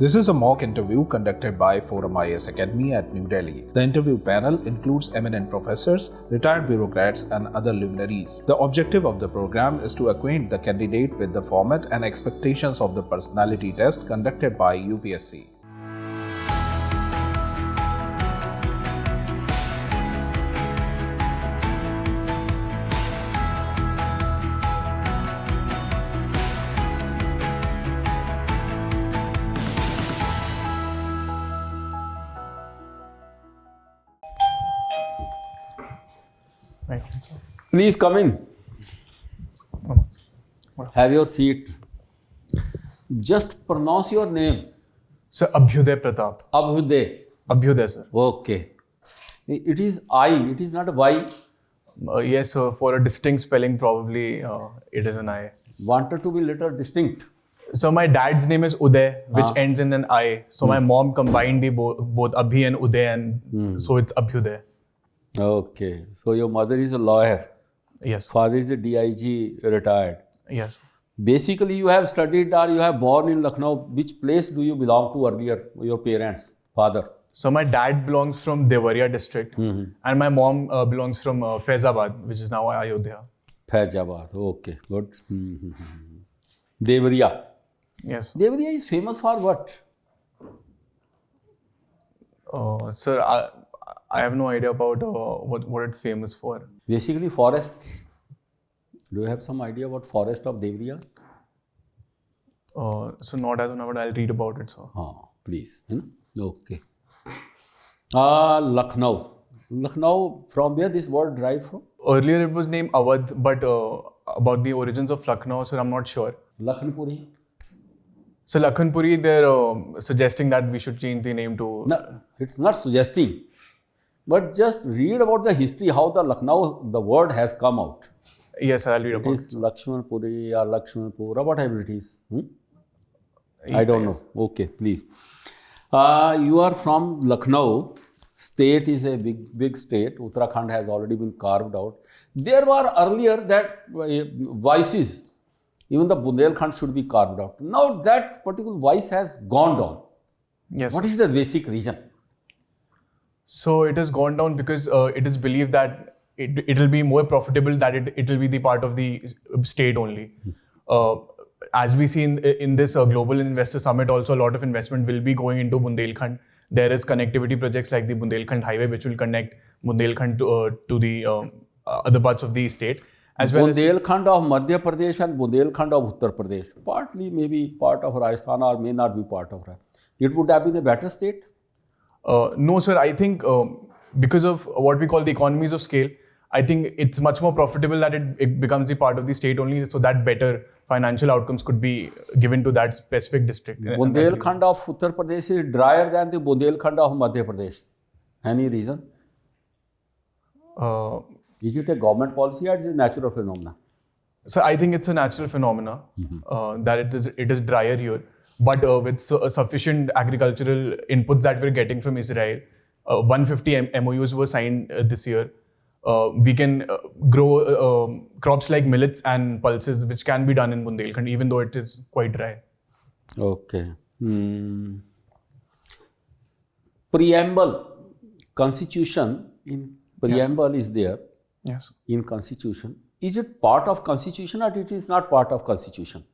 This is a mock interview conducted by ForumIAS Academy at New Delhi. The interview panel includes eminent professors, retired bureaucrats, and other luminaries. The objective of the program is to acquaint the candidate with the format and expectations of the personality test conducted by UPSC. Please come in. Have your seat. Just pronounce your name. Sir, Abhyudai Pratap. Abhyudai, sir. Okay. It is I, it is not Y. Yes, sir. For a distinct spelling, probably it is an I. Wanted to be little distinct. So my dad's name is Uday, which ends in an I. So my mom combined the both Abhi and Uday, and so it's Abhyudai. Okay. So your mother is a lawyer. Yes. Father is a DIG retired. Yes. Basically, you have studied or you have born in Lucknow. Which place do you belong to earlier, your parents, father? So my dad belongs from Devariya district and my mom belongs from Faizabad, which is now Ayodhya. Faizabad, okay, good. Devariya. Yes. Devariya is famous for what? Sir, I have no idea about what it's famous for. Basically, forest. Do you have some idea about forest of Devariya? So not as of now, but I'll read about it, sir. Please. Okay. Lucknow. Lucknow, from where this word derived from? Earlier it was named Awadh, but about the origins of Lucknow, sir, I'm not sure. Lakhanpuri? So Lakhanpuri, they're suggesting that we should change the name to... No, it's not suggesting. But just read about the history, how the Lucknow, the word has come out. Yes, I'll read about it. It is Lakshmanpuri or Lakshmanpura, whatever it is. I don't know. Okay, please. You are from Lucknow. State is a big state. Uttarakhand has already been carved out. There were earlier that vices. Even the Bundelkhand should be carved out. Now that particular vice has gone down. Yes. What is the basic reason? So it has gone down because it is believed that it will be more profitable that it will be the part of the state only. As we see in this Global Investor Summit also, a lot of investment will be going into Bundelkhand. There is connectivity projects like the Bundelkhand Highway, which will connect Bundelkhand to the other parts of the state. As well Bundelkhand of Madhya Pradesh and Bundelkhand of Uttar Pradesh. Partly maybe part of Rajasthan or may not be part of Rajasthan. It would have been a better state? No, sir. I think because of what we call the economies of scale, I think it's much more profitable that it becomes the part of the state only, so that better financial outcomes could be given to that specific district. Bundelkhand of Uttar Pradesh is drier than the Bundelkhand of Madhya Pradesh. Any reason? Is it a government policy or is it a natural phenomena? So I think it's a natural phenomena that it is drier here. But with sufficient agricultural inputs that we're getting from Israel, 150 MOUs were signed this year. We can grow crops like millets and pulses, which can be done in Bundelkhand, even though it is quite dry. Okay. Preamble. Constitution. In preamble is there. Yes. In Constitution. Is it part of Constitution or it is not part of Constitution?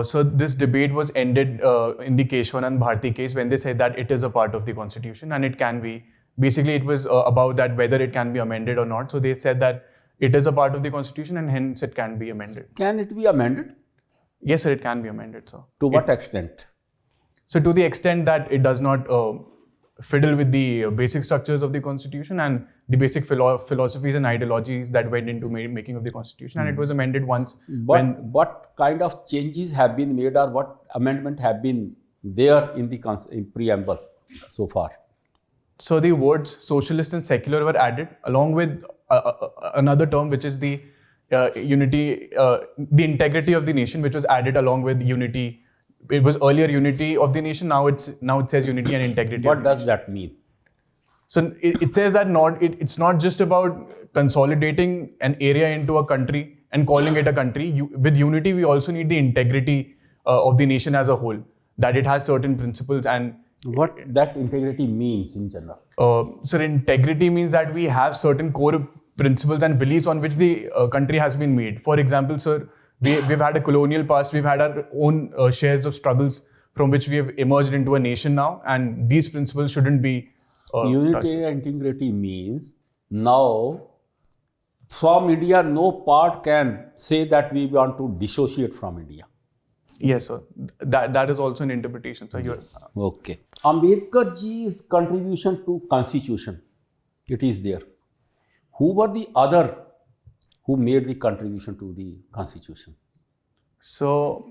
So this debate was ended in the Keshwan Bharti case when they said that it is a part of the Constitution and it can be. Basically, it was about that whether it can be amended or not. So they said that it is a part of the Constitution and hence it can be amended. Can it be amended? Yes, sir, it can be amended, sir. To what extent? So to the extent that it does not fiddle with the basic structures of the Constitution and the basic philosophies and ideologies that went into making of the Constitution, and it was amended once. But what kind of changes have been made or what amendment have been there in the preamble so far? So the words socialist and secular were added along with another term, which is the unity, the integrity of the nation, which was added along with unity. It was earlier unity of the nation. Now it says unity and integrity. What does that mean? So it says that it's not just about consolidating an area into a country and calling it a country. With unity, we also need the integrity of the nation as a whole. that it has certain principles and What that integrity means in general? So integrity means that we have certain core principles and beliefs on which the country has been made. For example, sir, we've had a colonial past, we've had our own shares of struggles from which we have emerged into a nation now, and these principles shouldn't be Unity and integrity means now from India, no part can say that we want to dissociate from India. Yes, sir. That is also an interpretation, sir. Yes. Okay. Ambedkar ji's contribution to Constitution, it is there. Who were the other who made the contribution to the Constitution? So,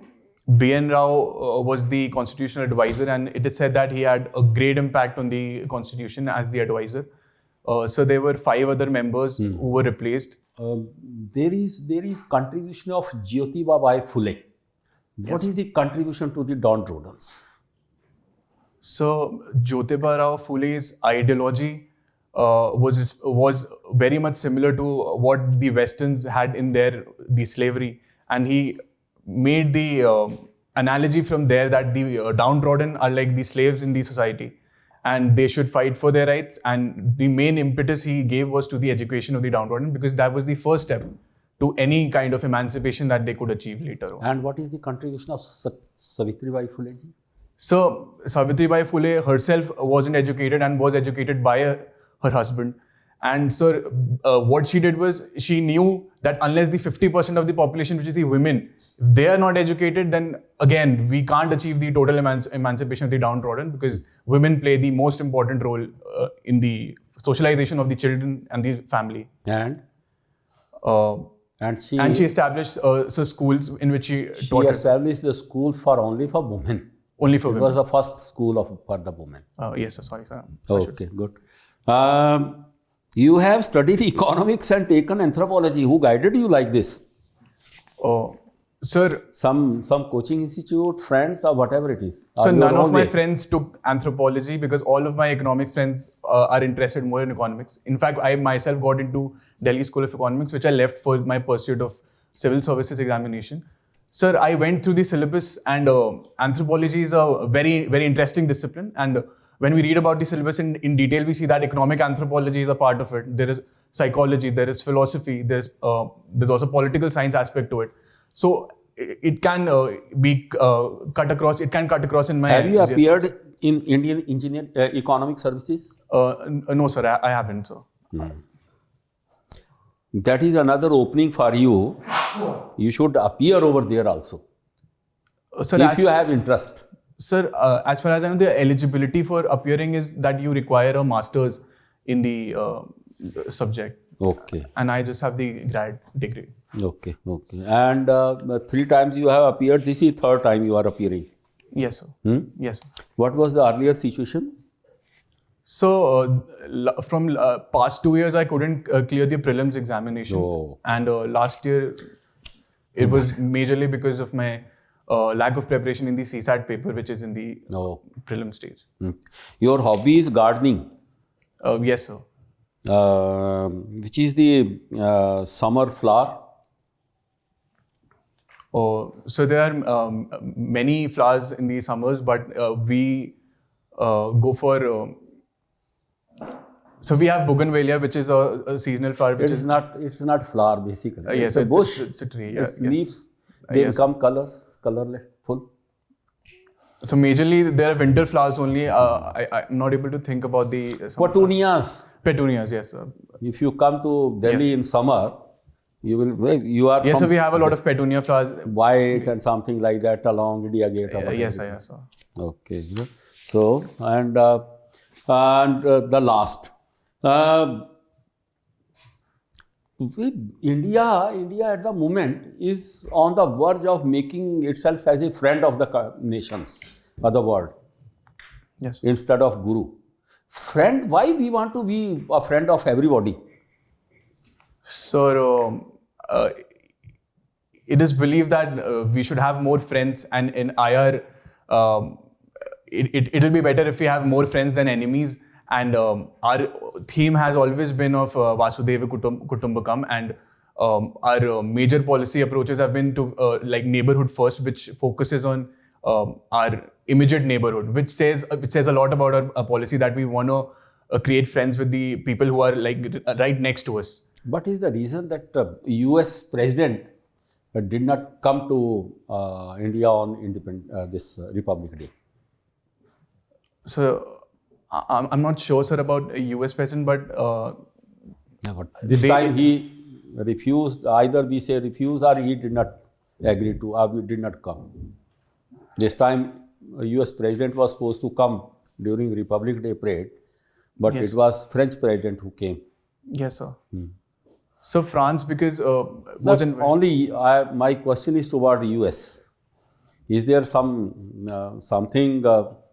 B.N. Rao was the constitutional advisor, and it is said that he had a great impact on the Constitution as the advisor. So there were 5 other members who were replaced. There is contribution of Jyotiba Bai Phule. What is the contribution to the downtrodden? So Jyotiba Rao Phule's ideology was very much similar to what the Westerns had in the slavery, and he made the analogy from there that the downtrodden are like the slaves in the society, and they should fight for their rights. And the main impetus he gave was to the education of the downtrodden, because that was the first step to any kind of emancipation that they could achieve later on. And what is the contribution of Savitribai Phule ji? So Savitribai Phule herself wasn't educated and was educated by her husband. And so what she did was, she knew that unless the 50% of the population, which is the women, if they are not educated, then again, we can't achieve the total emancipation of the downtrodden, because women play the most important role in the socialization of the children and the family. And she established schools in which she taught. She established the schools only for women. Only for women. It was the first school for the women. Yes, sir. Sorry, sir. Okay, good. You have studied economics and taken anthropology. Who guided you like this? Sir, some coaching institute, friends, or whatever it is. So none of my friends took anthropology, because all of my economics friends are interested more in economics. In fact, I myself got into Delhi School of Economics, which I left for my pursuit of civil services examination. Sir, I went through the syllabus, and anthropology is a very, very interesting discipline. And when we read about the syllabus in detail, we see that economic anthropology is a part of it. There is psychology, there is philosophy, there's also political science aspect to it. So it can be cut across. It can cut across in my. Have you appeared in Indian Economic Services? No, sir. I haven't, sir. That is another opening for you. You should appear over there also, sir, if you have interest. Sir, as far as I know, the eligibility for appearing is that you require a master's in the subject. Okay. And I just have the grad degree. Okay. And 3 times you have appeared. This is 3rd time you are appearing. Yes, sir. Yes. What was the earlier situation? So from past 2 years, I couldn't clear the prelims examination. Oh. And last year, it was majorly because of my lack of preparation in the CSAT paper, which is in the prelim stage. Your hobby is gardening. Yes, sir. Which is the summer flower? So there are many flowers in the summers, but we go for. So we have bougainvillea, which is a seasonal flower. It's not flower basically. Yes, it's a bush. It's a tree. Its leaves, they become colorless. Full. So majorly there are winter flowers only. I'm not able to think about the petunias. Petunias, yes, sir. If you come to Delhi in summer, you are. Yes, so we have a lot of petunia flowers. White and something like that along India Gate. Yes, sir. Okay. So and the last. India at the moment is on the verge of making itself as a friend of the nations of the world. Yes. Instead of guru. Friend, why we want to be a friend of everybody? So it is believed that we should have more friends, and in IR, it'll be better if we have more friends than enemies. And our theme has always been of Vasudhaiva Kutumbakam, and our major policy approaches have been to like neighborhood first, which focuses on our immediate neighborhood, which says a lot about our policy that we want to create friends with the people who are like right next to us. What is the reason that US president did not come to India on this Republic Day? So I'm not sure, sir, about a US president, but this time he refused. Either we say refuse or he did not agree to, or we did not come. This time a US president was supposed to come during Republic Day parade, but Yes. it was French president who came. yes, sir. So France, because My question is toward US. Is there something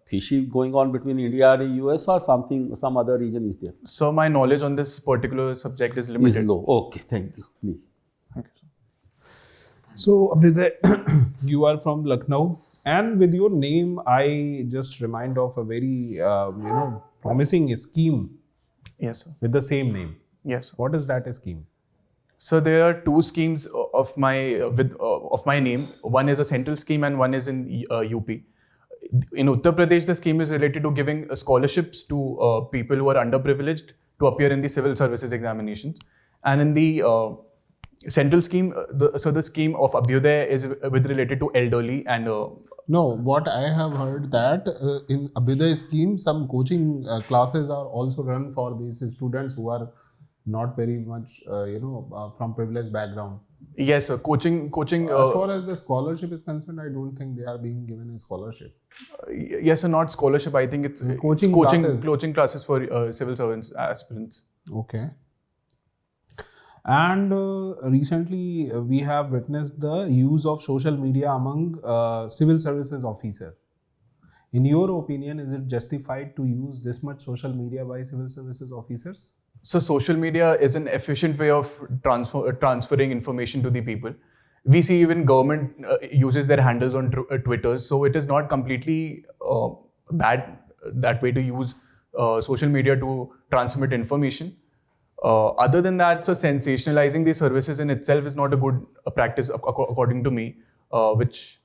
fishy going on between India and the US, or some other reason is there? so my knowledge on this particular subject is Is limited. low. Okay, thank you. Please. Thank you, sir. So, Abhyudai, you are from Lucknow, and with your name, I just remind of a very promising scheme Yes, sir. with the same name. Yes, sir. What is that scheme? So there are two schemes of my name. One is a central scheme and one is in UP. In Uttar Pradesh, the scheme is related to giving scholarships to people who are underprivileged to appear in the civil services examinations. And in the central scheme, the scheme of Abhyudai is related to elderly and No, what I have heard that in Abhyudai scheme, some coaching classes are also run for these students who are not very much, from privileged background. yes, sir, coaching. As far as the scholarship is concerned, I don't think they are being given a scholarship. Yes, sir, not scholarship. I think it's Coaching classes. coaching classes for civil servants aspirants. Okay. And recently, we have witnessed the use of social media among civil services officer. In your opinion, is it justified to use this much social media by civil services officers? So social media is an efficient way of transferring information to the people. We see even government uses their handles on Twitter, so it is not completely bad that way to use social media to transmit information. Other than that, so sensationalizing the services in itself is not a good practice according to me, which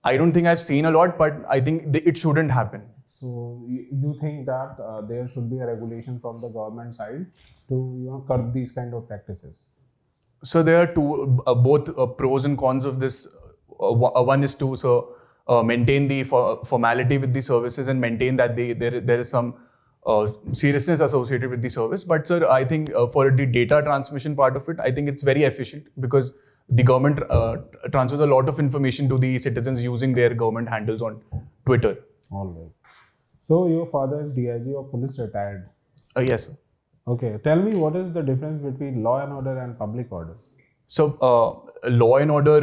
I don't think I've seen a lot, but I think it shouldn't happen. So you think that there should be a regulation from the government side to curb these kind of practices? So there are both pros and cons of this. One is to maintain the formality with the services and maintain that there is some seriousness associated with the service. But sir, I think for the data transmission part of it, I think it's very efficient because the government transfers a lot of information to the citizens using their government handles on Twitter. All right. So your father is DIG of police retired. Yes, sir. Okay. Tell me, what is the difference between law and order and public order? So law and order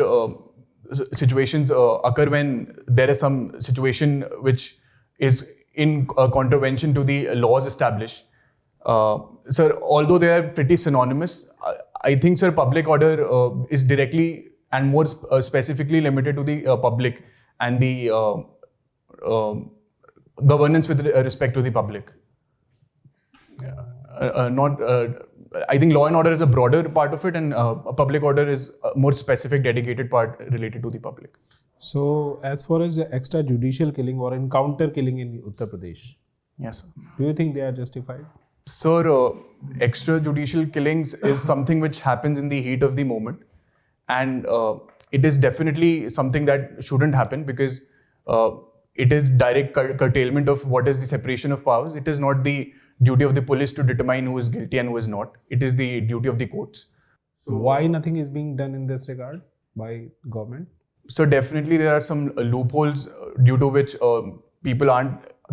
situations occur when there is some situation which is in contravention to the laws established. Sir, although they are pretty synonymous, I think, sir, public order is directly and more specifically limited to the public and the governance with respect to the public. I think law and order is a broader part of it, and public order is a more specific, dedicated part related to the public. So, as far as the extrajudicial killing or encounter killing in Uttar Pradesh, Yes, sir. do you think they are justified? Sir, extrajudicial killings is something which happens in the heat of the moment, and it is definitely something that shouldn't happen because it is direct curtailment of what is the separation of powers. It is not the duty of the police to determine who is guilty and who is not. It is the duty of the courts. So, why nothing is being done in this regard by government? So definitely there are some loopholes due to which people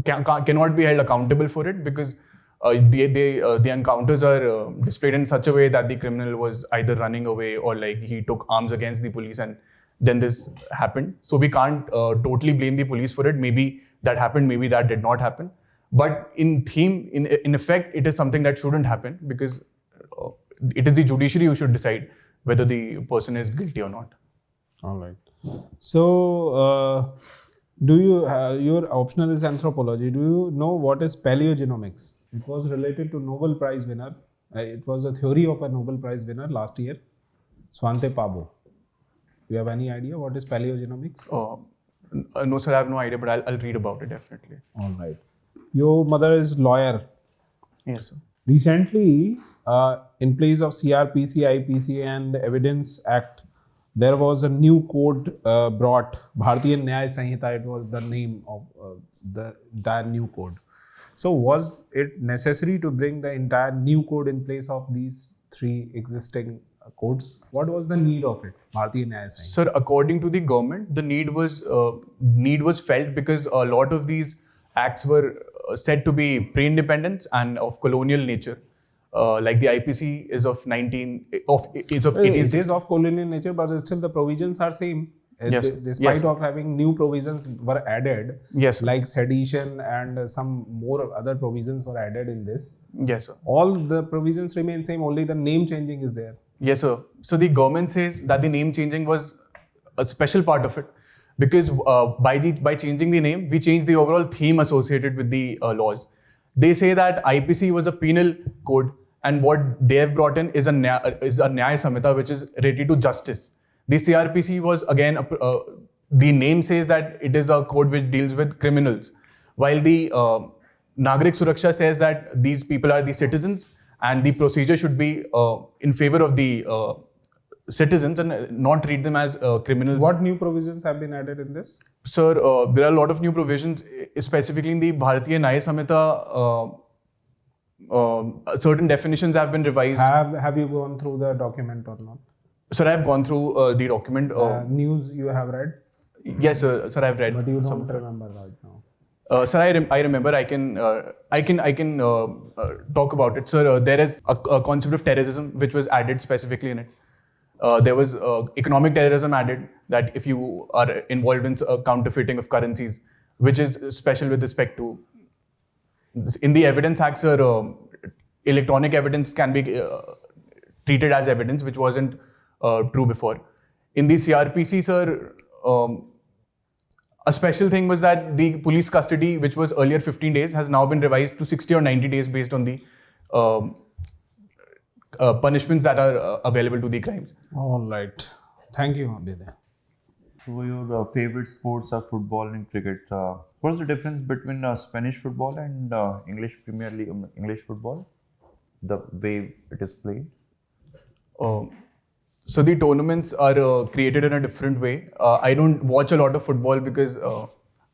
cannot be held accountable for it because the encounters are displayed in such a way that the criminal was either running away or like he took arms against the police and then this happened. So we can't totally blame the police for it. Maybe that happened, maybe that did not happen. But in effect, it is something that shouldn't happen because it is the judiciary who should decide whether the person is guilty or not. All right. So, your optional is anthropology. Do you know what is paleogenomics? It was related to Nobel Prize winner. It was a theory of a Nobel Prize winner last year, Svante Pabo. Do you have any idea what is paleogenomics? No, sir, I have no idea, but I'll read about it definitely. All right. Your mother is lawyer. Yes, sir. Recently, in place of CRPC, IPC and Evidence Act, there was a new code brought, Bharatiya Nyaya Sanhita, it was the name of the entire new code. So was it necessary to bring the entire new code in place of these three existing codes? What was the need of it, Bharatiya Nyaya Sanhita? Sir, according to the government, the need was felt because a lot of these acts were said to be pre-independence and of colonial nature. Like the IPC is of 1860. It is of colonial nature, but still the provisions are same. Yes. Despite Yes. of having new provisions were added, Yes, sir. like sedition and some more other provisions were added in this. Yes, sir. All the provisions remain same, only the name changing is there. Yes, sir. So the government says that the name changing was a special part of it because by changing the name, we changed the overall theme associated with the laws. They say that IPC was a penal code, and what they have brought in is a Nyaya Samhita, which is related to justice. The CRPC was again the name says that it is a code which deals with criminals, while the Nagarik Suraksha says that these people are the citizens and the procedure should be in favor of the citizens and not treat them as criminals. What new provisions have been added in this? Sir, there are a lot of new provisions, specifically in the Bharatiya Nyaya Samhita. Certain definitions have been revised. Have you gone through the document or not? Sir, I have gone through the document. News you have read, Yes, sir, I've read. but you some. don't remember right now. Sir, I remember. I can talk about it, sir. There is a concept of terrorism which was added specifically in it. There was economic terrorism added, that if you are involved in counterfeiting of currencies, which is special with respect to. In the Evidence Act, sir, electronic evidence can be treated as evidence, which wasn't true before. In the CRPC, sir, a special thing was that the police custody, which was earlier 15 days, has now been revised to 60 or 90 days based on the punishments that are available to the crimes. All right. Thank you, Abhyudai. So your favorite sports are football and cricket. What's the difference between Spanish football and English Premier League, English football? The way it is played? So the tournaments are created in a different way. I don't watch a lot of football because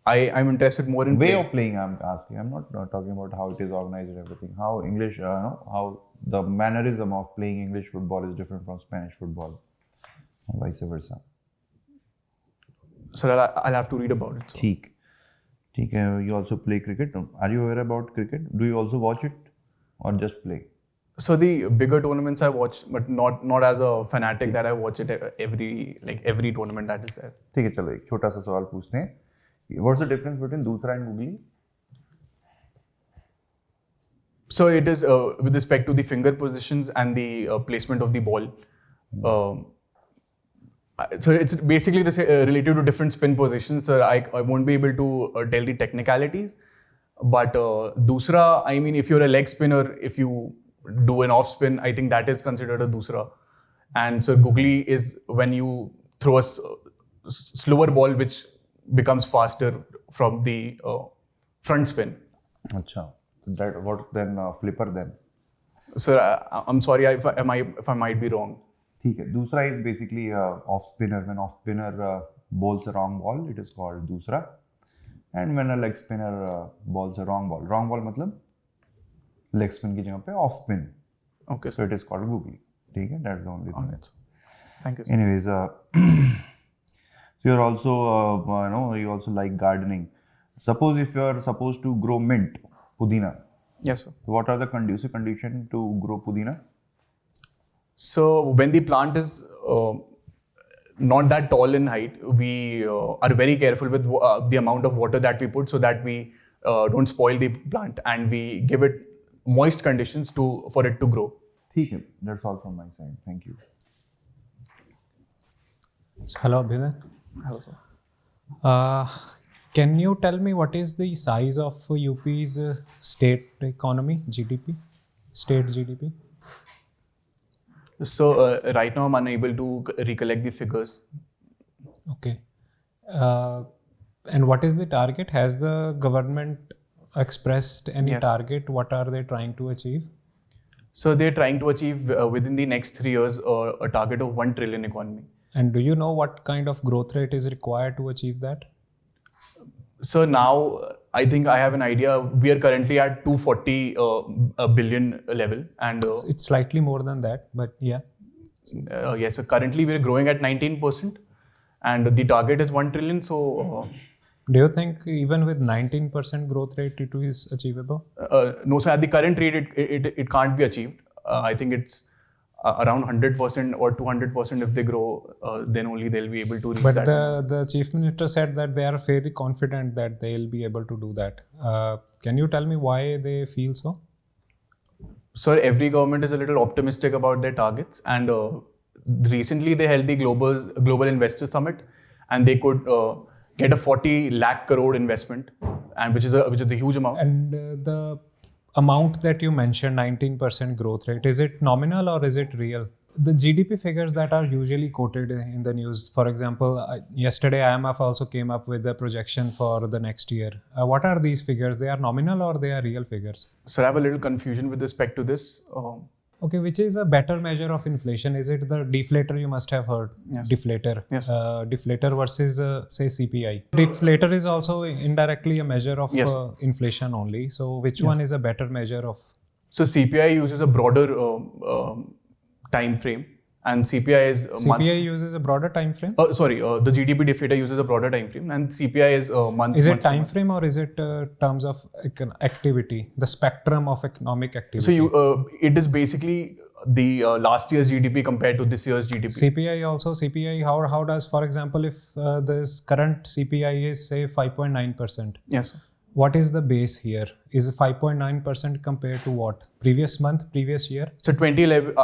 I'm interested more in Way play. of playing, I'm asking. I'm not talking about how it is organized and everything. How English, how the mannerism of playing English football is different from Spanish football, and vice versa. So I'll have to read about it. So. ठीक है. You also play cricket. Are you aware about cricket? Do you also watch it or just play? So the bigger tournaments I watch, but not as a fanatic that I watch it every tournament that is there. ठीक है, चलो एक छोटा सा सवाल पूछते हैं. What's the difference between दूसरा and googly? So it is with respect to the finger positions and the placement of the ball. So it's basically related to different spin positions. So I won't be able to tell the technicalities. But dusra, I mean, if you're a leg spinner, if you do an off spin, I think that is considered a dusra. And so googly is when you throw a slower ball which becomes faster from the front spin. अच्छा. That what then flipper then? Sir, I'm sorry if I might be wrong. ठीक है. दूसरा is basically off spinner. When off spinner bowls a wrong ball, it is called दूसरा. And when a leg spinner bowls a wrong ball. Wrong ball मतलब leg spin की जगह पे off spin. Okay, So it is called googly. ठीक है. That's the only thing. Alright, sir. Thank you, sir. Anyways, so you're also you also like gardening. Suppose if you're supposed to grow mint, pudina. Yes, sir. So what are the conducive conditions to grow pudina? So when the plant is not that tall in height, we are very careful with the amount of water that we put so that we don't spoil the plant, and we give it moist conditions for it to grow. ठीक है. That's all from my side. Thank you. Hello, Abhyudai. Hello, sir. Can you tell me what is the size of UP's state economy, GDP, state GDP? So right now I'm unable to recollect the figures. Okay. And what is the target? Has the government expressed any target? What are they trying to achieve? So they're trying to achieve within the next 3 years a target of 1 trillion economy. And do you know what kind of growth rate is required to achieve that? So now I think I have an idea. We are currently at 240 billion level, and It's slightly more than that, but yeah. yes. So currently we are growing at 19%, and the target is 1 trillion. So. Do you think even with 19% growth rate it is achievable? No, so at the current rate, it can't be achieved. I think it's around 100% or 200% if they grow, then only they'll be able to reach that. But the chief minister said that they are fairly confident that they'll be able to do that. Can you tell me why they feel so? Sir, every government is a little optimistic about their targets, and recently they held the Global Investor Summit, and they could get a 40 lakh crore investment, and which is a huge amount. And the amount that you mentioned, 19% growth rate, is it nominal or is it real? The GDP figures that are usually quoted in the news, for example, yesterday IMF also came up with a projection for the next year. What are these figures? They are nominal or they are real figures? So I have a little confusion with respect to this. Okay, which is a better measure of inflation? Is it the deflator you must have heard? Yes. Deflator. Yes. Deflator versus say CPI. Deflator is also indirectly a measure of inflation only. So which one is a better measure of? So CPI uses a broader time frame, and CPI is CPI uses a broader time frame? the GDP deflator uses a broader time frame, and CPI is month. Is it time frame or is it terms of activity, the spectrum of economic activity? So it is basically the last year's GDP compared to this year's GDP. CPI also, how does, for example, if this current CPI is say 5.9%. Yes. What is the base here? Is 5.9% compared to what? Previous month, previous year? So 2011,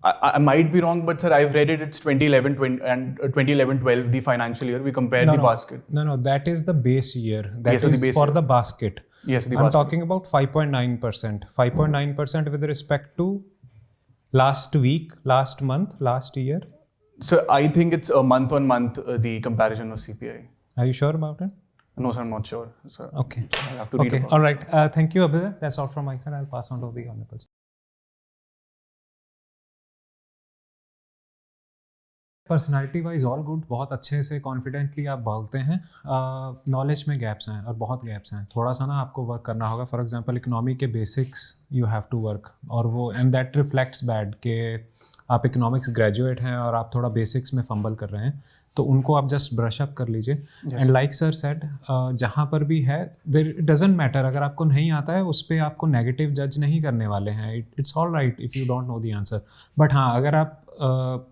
I might be wrong, but sir, I've read it. It's 2011 and 2011-12, the financial year. We compared the basket. No, that is the base year. That so is the base for year. the basket. Yes, the I'm basket. talking about 5.9%. 5.9% with respect to last week, last month, last year. So I think it's a month on month, the comparison of CPI. Are you sure about it? No, sir, I'm not sure. Sir. Okay. I'll have to read about All right. Thank you, Abhyudai. That's all from my side. I'll pass on to the honorable. Personality wise all good, बहुत अच्छे से confidently आप बोलते हैं. Knowledge में gaps हैं और बहुत गैप्स हैं. थोड़ा सा ना आपको वर्क करना होगा. फॉर एग्जांपल इकोनॉमी के basics you have to work, और वो एंड दैट रिफ्लेक्ट्स बैड के आप इकोनॉमिक्स ग्रेजुएट हैं और आप थोड़ा बेसिक्स में फंबल कर रहे हैं, तो उनको आप जस्ट ब्रश अप कर लीजिए. एंड लाइक सर सेड, जहाँ पर भी है देयर डजंट मैटर, अगर आपको नहीं आता है उस पर आपको नेगेटिव जज नहीं करने वाले हैं. It's all right if you don't know the answer. But हाँ, अगर आप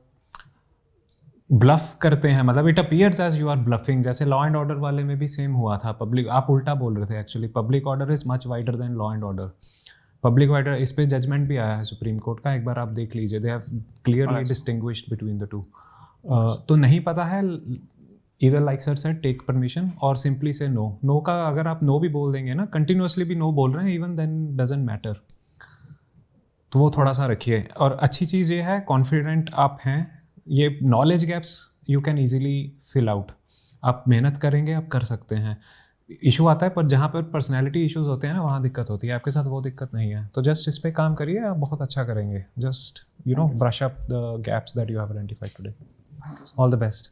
ब्लफ करते हैं, मतलब it appears as you are bluffing. जैसे लॉ एंड ऑर्डर वाले में भी सेम हुआ था. पब्लिक, आप उल्टा बोल रहे थे actually. Public order is much wider than law and order. Public order, इस पे जजमेंट भी आया है सुप्रीम कोर्ट का, एक बार आप देख लीजिए. They have clearly distinguished between the two. तो नहीं पता है, इधर like sir said take permission और सिंपली से नो. नो का अगर आप नो भी बोल देंगे ना, कंटिन्यूसली भी नो बोल रहे हैं, इवन देन डजंट मैटर. तो वो थोड़ा सा रखिए. और अच्छी चीज़ ये है, कॉन्फिडेंट आप हैं. ये knowledge gaps you can easily fill out. आप मेहनत करेंगे, आप कर सकते हैं. इशू आता है पर जहाँ पर पर्सनैलिटी इश्यूज होते हैं ना, वहाँ दिक्कत होती है. आपके साथ वो दिक्कत नहीं है. तो जस्ट इस पर काम करिए, आप बहुत अच्छा करेंगे. Just brush up the gaps that you have identified today. All the best.